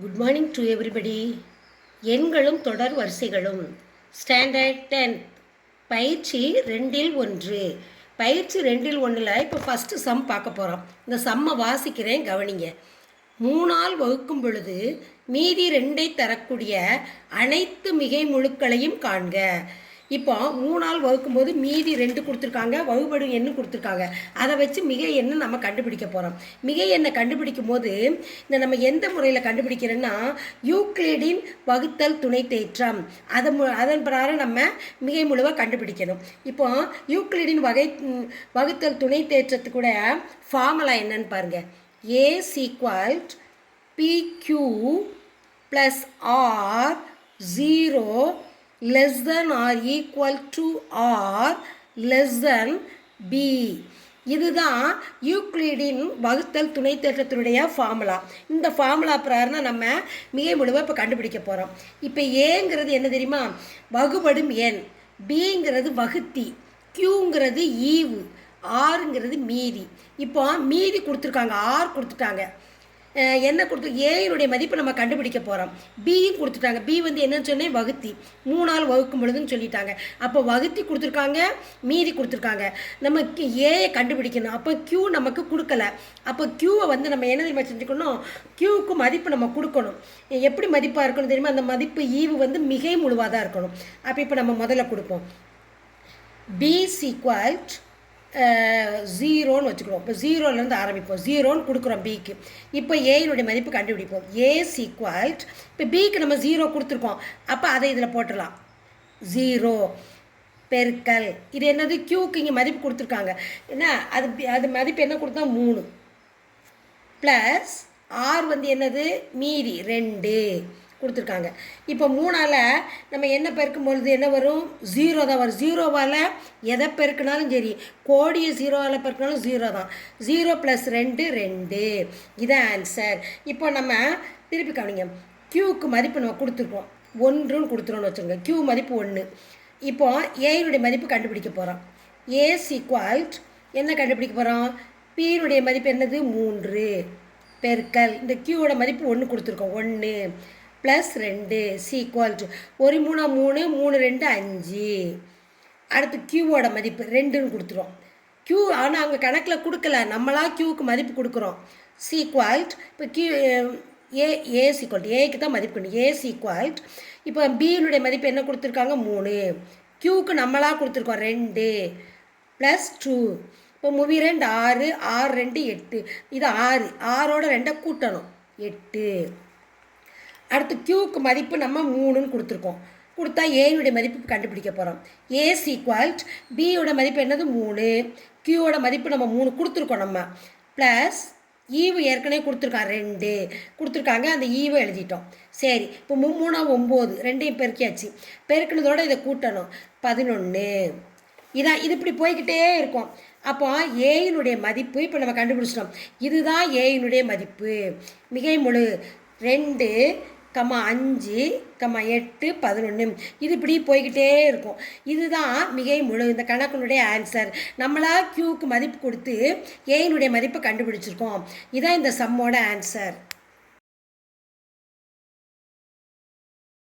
Good morning to everybody. எண்களும் தொடர் வரிசைகளும் standard 10 பயிற்சி 2 பயிற்சி 2 இப்போ ஃபஸ்ட்டு சம் பார்க்க போகிறோம். இந்த சம்மை வாசிக்கிறேன், கவனிங்க. 3ஆல் வகுக்கும் பொழுது மீதி 2ஐ தரக்கூடிய அனைத்து மிகை முழுக்களையும் காண்க. இப்போ 3ஆல் வகுக்கும்போது மீதி 2 கொடுத்துருக்காங்க, வகுபடும் எண்ணு கொடுத்துருக்காங்க. அதை வச்சு மிகை எண்ணை நம்ம கண்டுபிடிக்க போகிறோம். மிகை எண்ணை கண்டுபிடிக்கும் போது இந்த நம்ம எந்த முறையில் கண்டுபிடிக்கிறோன்னா யூக்ளிடின் வகுத்தல் துணை தேற்றம், அதன் பிரகாரம் நம்ம மிகை முழுவாக கண்டுபிடிக்கணும். இப்போ யூக்ளிடின் வகுத்தல் துணை தேற்றத்துக்கூட ஃபார்முலா என்னன்னு பாருங்கள். A equal PQ plus R 0 less than or equal to R less than B. இதுதான் யூக்ளிடின் வகுத்தல் துணை தேற்றத்தினுடைய ஃபார்முலா. இந்த ஃபார்முலா பிரகாரம் நம்ம மிகை முழுவை இப்போ கண்டுபிடிக்க போகிறோம். இப்போ ஏங்கிறது என்ன தெரியுமா? வகுபடும் எண். பிங்கிறது வகுத்தி, கியூங்கிறது ஈவு, ஆறுங்கிறது மீதி. இப்போ மீதி கொடுத்துருக்காங்க, ஆர் கொடுத்துட்டாங்க. என்ன கொடுத்து ஏயினுடைய மதிப்பு நம்ம கண்டுபிடிக்க போகிறோம். பியும் கொடுத்துட்டாங்க. பி வந்து என்னன்னு சொன்னேன், வகுத்தி. 3ஆல் வகுக்கும் பொழுதுன்னு சொல்லிட்டாங்க. அப்போ வகுத்தி கொடுத்துருக்காங்க, மீதி கொடுத்துருக்காங்க. நம்ம ஏயை கண்டுபிடிக்கணும். அப்போ கியூ நமக்கு கொடுக்கல. அப்போ கியூவை வந்து நம்ம என்ன தெரியுமா செஞ்சுக்கணும், கியூவுக்கு மதிப்பு நம்ம கொடுக்கணும். எப்படி மதிப்பாக இருக்கணும் தெரியுமா? அந்த மதிப்பு ஈவு வந்து மிகை முழுவாக தான் இருக்கணும். அப்போ இப்போ நம்ம முதல்ல கொடுப்போம். பி ஈக்குவல் 0ன்னு வச்சுக்கிறோம். இப்போ 0லேருந்து ஆரம்பிப்போம். 0ன்னு கொடுக்குறோம் பிக்கு. இப்போ ஏயினுடைய மதிப்பு கண்டுபிடிப்போம். ஏ ஈக்குவல், இப்போ பிக்கு நம்ம 0 கொடுத்துருக்கோம், அப்போ அதை இதில் போட்டுடலாம். 0 பெருக்கல் இது என்னது, கியூக்கு இங்கே மதிப்பு கொடுத்துருக்காங்க. என்ன அது மதிப்பு என்ன கொடுத்தா 3 ப்ளஸ் ஆர் வந்து என்னது, மீதி 2 கொடுத்துருக்காங்க. இப்போ 3ஆல் நம்ம என்ன பெருக்கும்பொழுது என்ன வரும், 0 தான் வரும். 0வால் எதை பெருக்கினாலும் சரி, கோடியை 0வால் பெருக்கினாலும் 0 தான். 0 + 2 2. இதான் ஆன்சர். இப்போ நம்ம திருப்பி கவனிங்க. கியூக்கு மதிப்பு நம்ம கொடுத்துருக்கோம், 1ன்னு கொடுத்துருவோன்னு வச்சுருங்க. கியூ மதிப்பு 1. இப்போ ஏனுடைய மதிப்பு கண்டுபிடிக்க போகிறோம். ஏ ஈக்குவல் என்ன கண்டுபிடிக்க போகிறோம், பியினுடைய மதிப்பு என்னது 3 பெருக்கல் இந்த கியூவோட மதிப்பு 1 கொடுத்துருக்கோம், 1 ப்ளஸ் 2 ஈக்குவல் டு 1 3 3 3 2 5. அடுத்து கியூவோட மதிப்பு 2ன்னு கொடுத்துரும். கியூ ஆனால் அங்கே கணக்கில் கொடுக்கல, நம்மளாக கியூவுக்கு மதிப்பு கொடுக்குறோம். ஈக்குவல் இப்போ கியூ ஏ ஈக்குவல் ஏக்கு தான் மதிப்பு பண்ணு. ஏ ஈக்குவல் இப்போ பியினுடைய மதிப்பு என்ன கொடுத்துருக்காங்க, 3. கியூவுக்கு நம்மளாக கொடுத்துருக்கோம் 2 ப்ளஸ் 2. இப்போ 3 2 6, 6 2 8. இது 6, 6ஓட 2 கூட்டணும், 8. அடுத்து கியூவுக்கு மதிப்பு நம்ம 3ன்னு கொடுத்துருக்கோம். கொடுத்தா ஏனுடைய மதிப்பு கண்டுபிடிக்க போகிறோம். ஏ ஈக்குவல் பியோட மதிப்பு என்னது 3, கியூவோட மதிப்பு நம்ம 3 கொடுத்துருக்கோம் நம்ம, ப்ளஸ் ஈவு ஏற்கனவே கொடுத்துருக்காங்க 2 கொடுத்துருக்காங்க, அந்த ஈவை எழுதிட்டோம். சரி, இப்போ 3 9, 2ஐயும் பெருக்கியாச்சு. பெருக்கினதோட இதை கூட்டணும், 11. இதான் இது இப்படி போய்கிட்டே இருக்கும். அப்போ ஏயினுடைய மதிப்பு இப்போ நம்ம கண்டுபிடிச்சிட்டோம். இதுதான் ஏயினுடைய மதிப்பு. மிகை முழு 2, 5, 8, 11. இது இப்படி போய்கிட்டே இருக்கும். இதுதான் மிகை முழு. இந்த கணக்கினுடைய ஆன்சர். நம்மளா கியூக்கு மதிப்பு கொடுத்து ஏயினுடைய மதிப்பை கண்டுபிடிச்சிருக்கோம். இதான் இந்த சம்மோட ஆன்சர்.